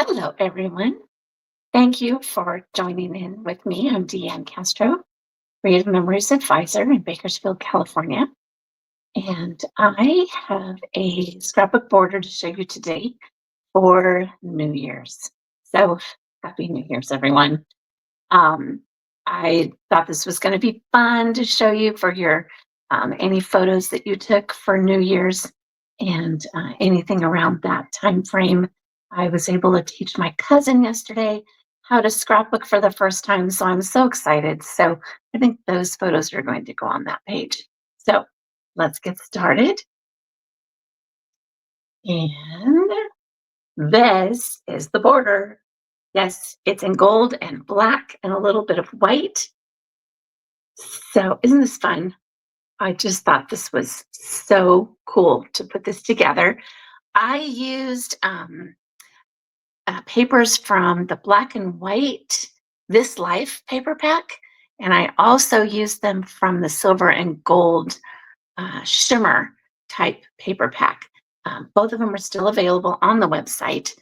Hello, everyone. Thank you for joining in with me. I'm Deanne Castro, Creative Memories Advisor in Bakersfield, California. And I have a scrapbook border to show you today for New Year's. So happy New Year's, everyone. Um, I thought this was going to be fun to show you for your any photos that you took for New Year's and anything around that time frame. I was able to teach my cousin yesterday how to scrapbook for the first time, so I'm so excited. So I think those photos are going to go on that page. So let's get started. And this is the border. Yes, it's in gold and black and a little bit of white. So isn't this fun? I just thought this was so cool to put this together. I used papers from the black and white This Life paper pack, and I also used them from the silver and gold shimmer type paper pack. Both of them are still available on the website.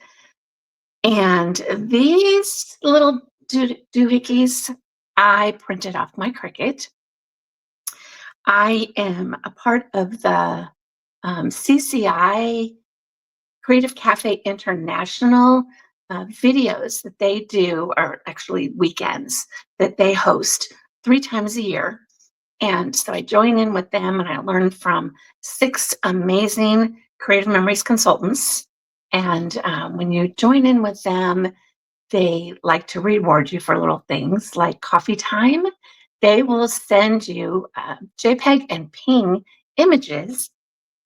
And these little doohickeys, I printed off my Cricut. I am a part of the CCI Creative Cafe International videos that they do, or actually weekends that they host 3 times a year. And so I join in with them and I learn from 6 amazing creative memories consultants. And when you join in with them, they like to reward you for little things like coffee time. They will send you JPEG and PNG images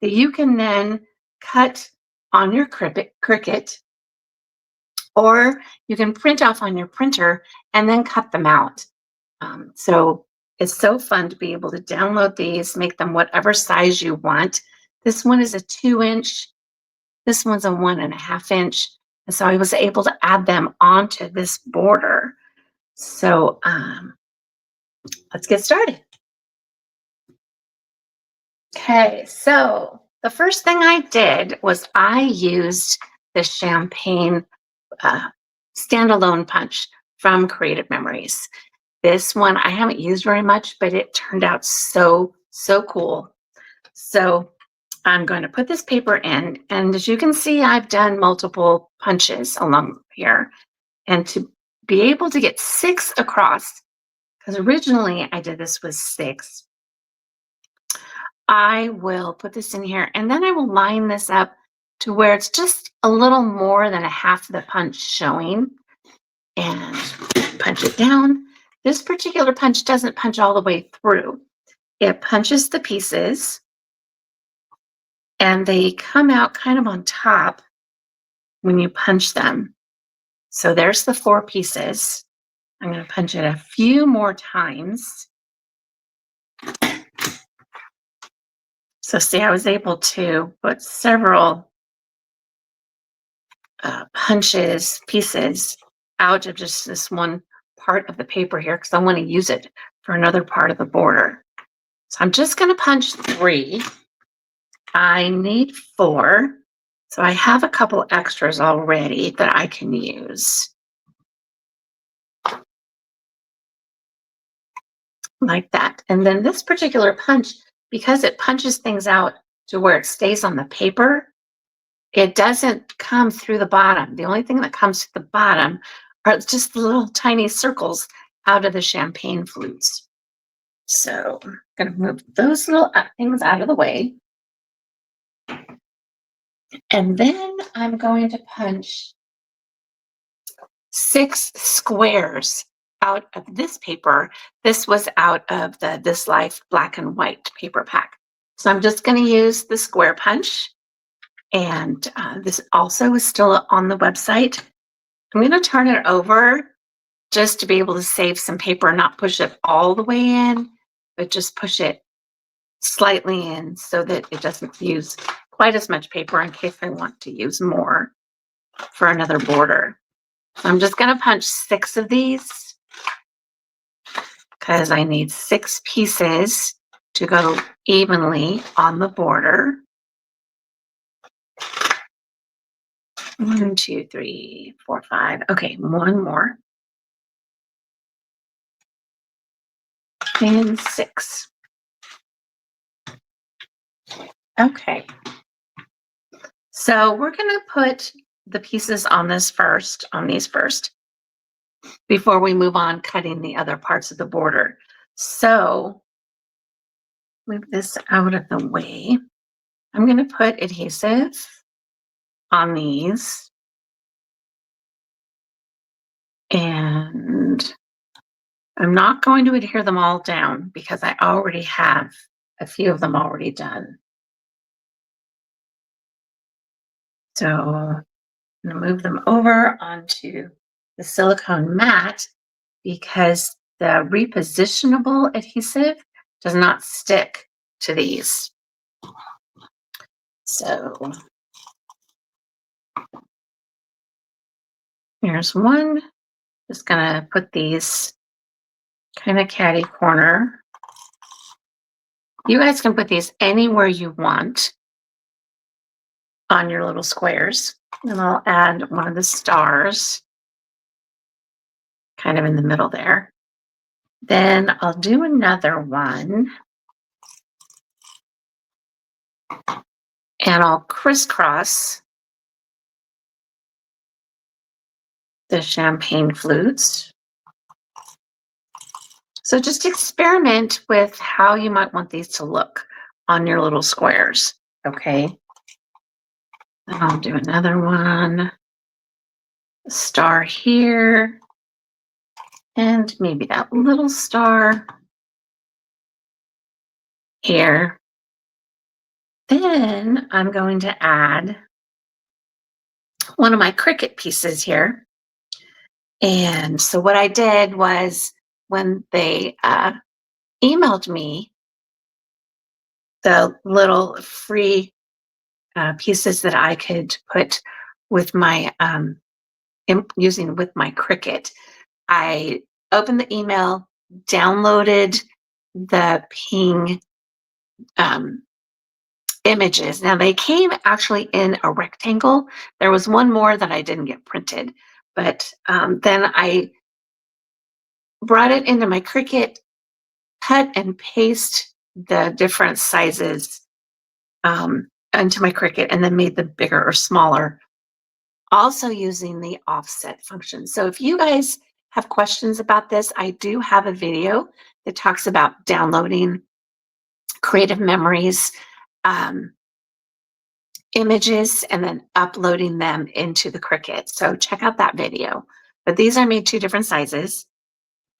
that you can then cut on your Cricut, or you can print off on your printer and then cut them out. So it's so fun to be able to download these, make them whatever size you want. This one is a 2-inch. This one's a 1.5-inch. And so I was able to add them onto this border. So let's get started. Okay, so the first thing I did was I used the champagne standalone punch from Creative Memories. This one I haven't used very much, but it turned out so cool. So I'm going to put this paper in, and as you can see, I've done multiple punches along here. And to be able to get 6 across, because originally I did this with 6, I will put this in here, and then I will line this up to where it's just a little more than a half of the punch showing, and punch it down. This particular punch doesn't punch all the way through. It punches the pieces, and they come out kind of on top when you punch them. So there's the 4 pieces. I'm going to punch it a few more times. So see, I was able to put several pieces out of just this one part of the paper here because I want to use it for another part of the border. So I'm just going to punch 3. I need 4. So I have a couple extras already that I can use. Like that. And then this particular punch, because it punches things out to where it stays on the paper, it doesn't come through the bottom. The only thing that comes to the bottom are just the little tiny circles out of the champagne flutes. So I'm going to move those little things out of the way. And then I'm going to punch 6 squares out of this paper. This was out of the This Life black and white paper pack. So I'm just going to use the square punch. And this also is still on the website. I'm going to turn it over just to be able to save some paper and not push it all the way in, but just push it slightly in so that it doesn't use quite as much paper in case I want to use more for another border. So I'm just going to punch 6 of these because I need 6 pieces to go evenly on the border. 1, 2, 3, 4, 5. Okay, one more. And 6. Okay. So we're going to put the pieces on these first, before we move on cutting the other parts of the border. So move this out of the way. I'm going to put adhesive on these. And I'm not going to adhere them all down because I already have a few of them already done. So I'm going to move them over onto the silicone mat because the repositionable adhesive does not stick to these. So here's one. Just gonna put these kind of catty corner. You guys can put these anywhere you want on your little squares. And I'll add one of the stars kind of in the middle there. Then I'll do another one. And I'll crisscross the champagne flutes. So just experiment with how you might want these to look on your little squares, okay? And I'll do another one, a star here, and maybe that little star here. Then I'm going to add one of my Cricut pieces here. And so what I did was when they emailed me the little free pieces that I could put with my using with my Cricut, I opened the email, downloaded the Ping images. Now they came actually in a rectangle. There was one more that I didn't get printed, but then I brought it into my Cricut, cut and paste the different sizes into my Cricut, and then made them bigger or smaller, also using the offset function. So if you guys have questions about this, I do have a video that talks about downloading creative memories images and then uploading them into the Cricut. So check out that video. But these I made 2 different sizes.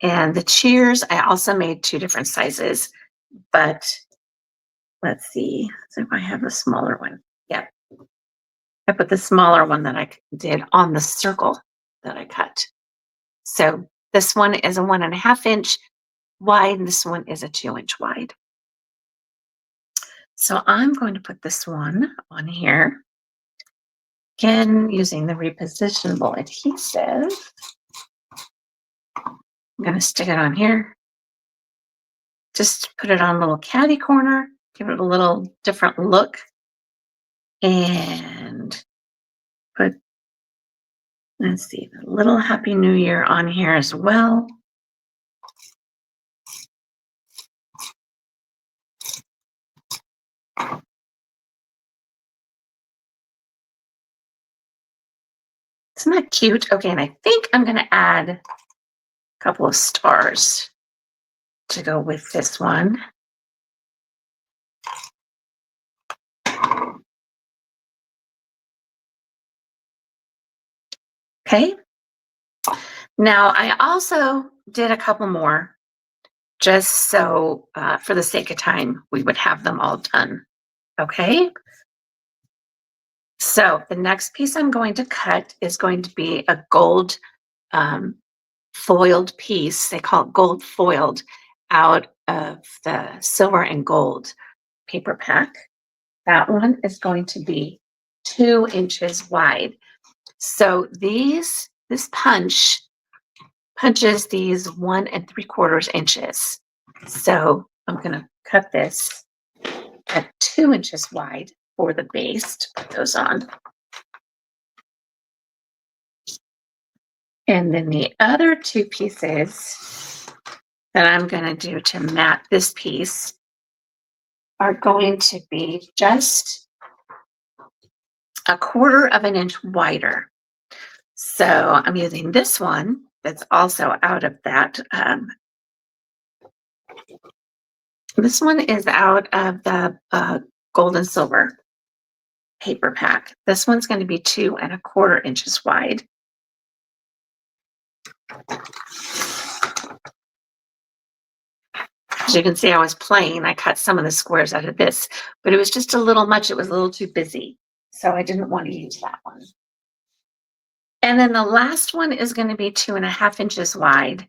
And the cheers, I also made 2 different sizes. But let's see. So if I have the smaller one. Yep. I put the smaller one that I did on the circle that I cut. So this one is a 1.5 inch wide, and this one is a 2 inch wide. So I'm going to put this one on here. Again, using the repositionable adhesive. I'm going to stick it on here. Just put it on a little catty corner, give it a little different look, and put, let's see, the little Happy New Year on here as well. Isn't that cute? Okay, and I think I'm going to add a couple of stars to go with this one. Okay. Now, I also did a couple more just so for the sake of time, we would have them all done. Okay. So the next piece I'm going to cut is going to be a gold foiled piece. They call it gold foiled out of the silver and gold paper pack. That one is going to be 2 inches wide. So this punches these 1 3/4 inches. So I'm going to cut this at 2 inches wide for the base to put those on. And then the other two pieces that I'm going to do to mat this piece are going to be just 1/4 of an inch wider. So I'm using this one that's also out of that. This one is out of the gold and silver paper pack. This one's going to be 2¼ inches wide. As you can see, I was playing. I cut some of the squares out of this, but it was just a little much. It was a little too busy. So I didn't want to use that one. And then the last one is going to be 2½ inches wide,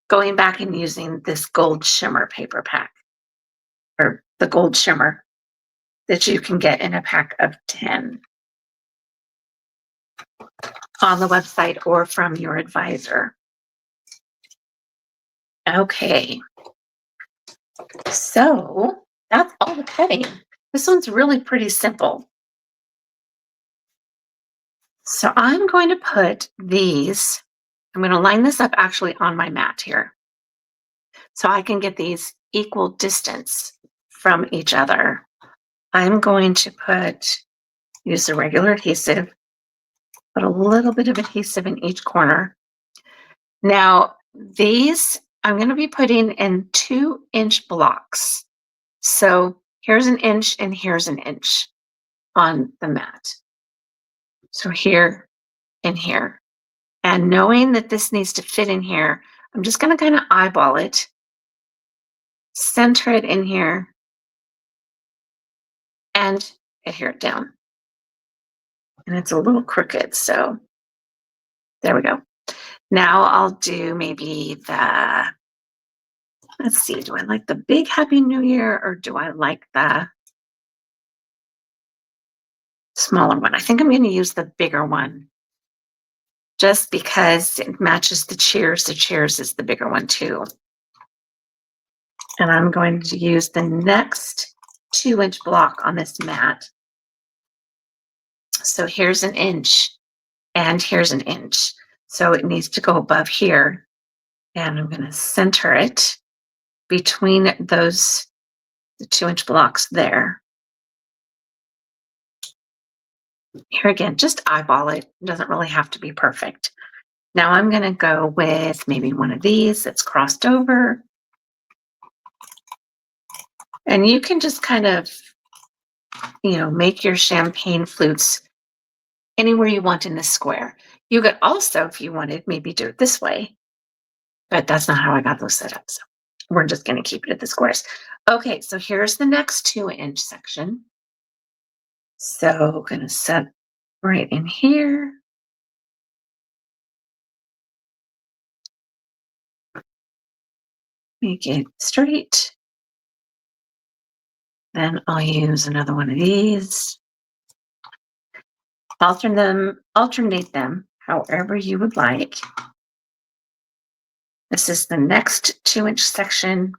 going back and using this gold shimmer paper pack, or the gold shimmer that you can get in a pack of 10 on the website or from your advisor. Okay, so that's all the cutting. This one's really pretty simple. So I'm going to put these, I'm going to line this up actually on my mat here, so I can get these equal distance from each other. I'm going to use the regular adhesive, put a little bit of adhesive in each corner. Now, these I'm going to be putting in 2-inch blocks. So here's an inch and here's an inch on the mat. So here and here. And knowing that this needs to fit in here, I'm just going to kind of eyeball it, center it in here, and adhere it down. And it's a little crooked, so there we go. Now I'll do maybe let's see, do I like the big Happy New Year or do I like the smaller one? I think I'm going to use the bigger one just because it matches the cheers. The cheers is the bigger one too. And I'm going to use the next 2-inch block on this mat. So here's an inch and here's an inch. So it needs to go above here. And I'm going to center it between the 2-inch blocks there. Here again, just eyeball it. It doesn't really have to be perfect. Now I'm going to go with maybe one of these that's crossed over. And you can just kind of, make your champagne flutes anywhere you want in this square. You could also, if you wanted, maybe do it this way, but that's not how I got those set up. So we're just going to keep it at the squares. Okay, so here's the next 2-inch section. So going to set right in here. Make it straight. Then I'll use another one of these. Alternate them however you would like. This is the next 2-inch section.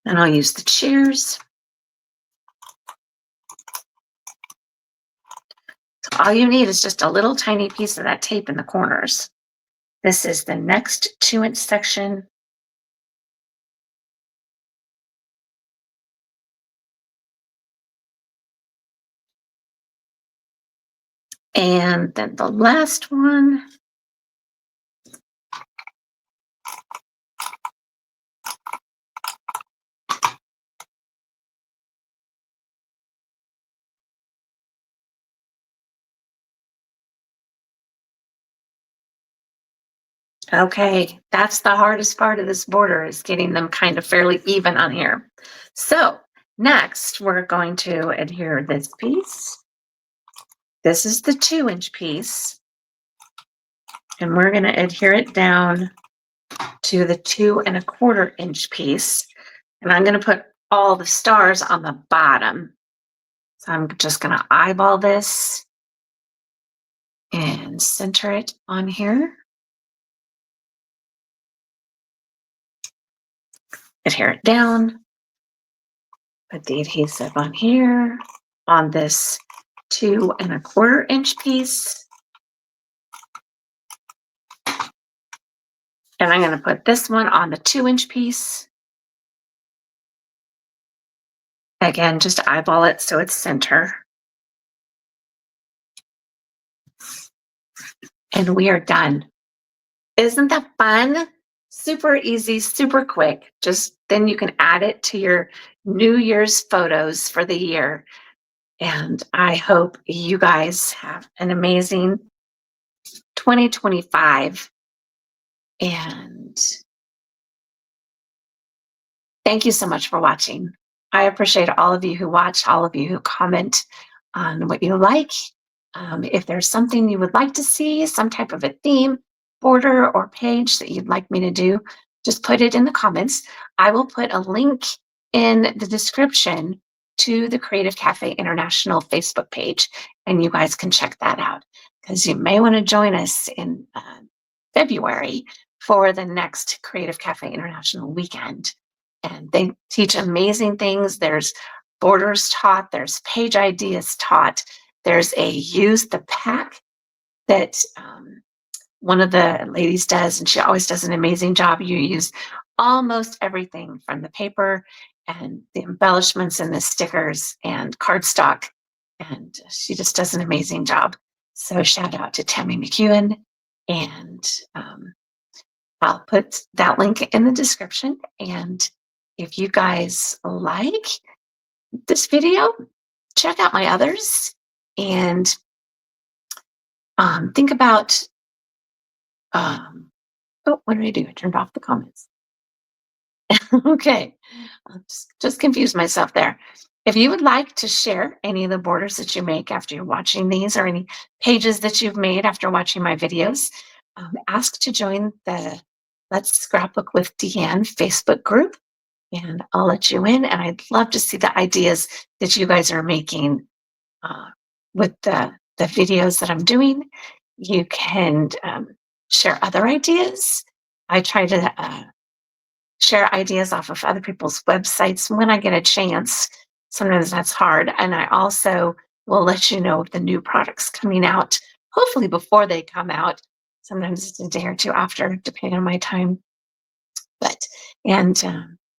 And I'll use the cheers. So all you need is just a little tiny piece of that tape in the corners. This is the next 2-inch section. And then the last one. Okay, that's the hardest part of this border, is getting them kind of fairly even on here. So next, we're going to adhere this piece. This is the 2-inch piece. And we're going to adhere it down to the 2¼ inch piece. And I'm going to put all the stars on the bottom. So I'm just going to eyeball this and center it on here. Adhere it down. Put the adhesive on here, on this 2¼ inch piece. And I'm going to put this one on the 2-inch piece. Again, just eyeball it so it's center. And we are done. Isn't that fun? Super easy, super quick. Just then you can add it to your New Year's photos for the year. And I hope you guys have an amazing 2025. And thank you so much for watching. I appreciate all of you who watch, all of you who comment on what you like. If there's something you would like to see, some type of a theme, border, or page that you'd like me to do, just put it in the comments. I will put a link in the description to the Creative Cafe International Facebook page, and you guys can check that out because you may want to join us in February for the next Creative Cafe International weekend. And they teach amazing things. There's borders taught, there's page ideas taught, there's a use the pack that one of the ladies does, and she always does an amazing job. You use almost everything from the paper and the embellishments and the stickers and cardstock, and she just does an amazing job. So shout out to Tammy McEwen, and I'll put that link in the description. And if you guys like this video, check out my others and think about, oh, what did I do? I turned off the comments. Okay, I'll just confused myself there. If you would like to share any of the borders that you make after you're watching these, or any pages that you've made after watching my videos, ask to join the Let's Scrapbook with Deanne Facebook group, and I'll let you in. And I'd love to see the ideas that you guys are making with the videos that I'm doing. You can share other ideas. I try to share ideas off of other people's websites when I get a chance. Sometimes that's hard. And I also will let you know of the new products coming out, hopefully before they come out. Sometimes it's a day or two after, depending on my time. And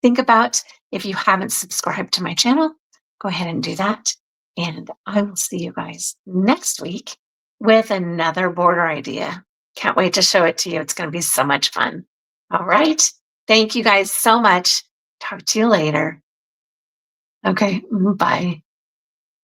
think about, if you haven't subscribed to my channel, go ahead and do that. And I will see you guys next week with another border idea. Can't wait to show it to you. It's going to be so much fun. All right. Thank you guys so much. Talk to you later. Okay. Bye.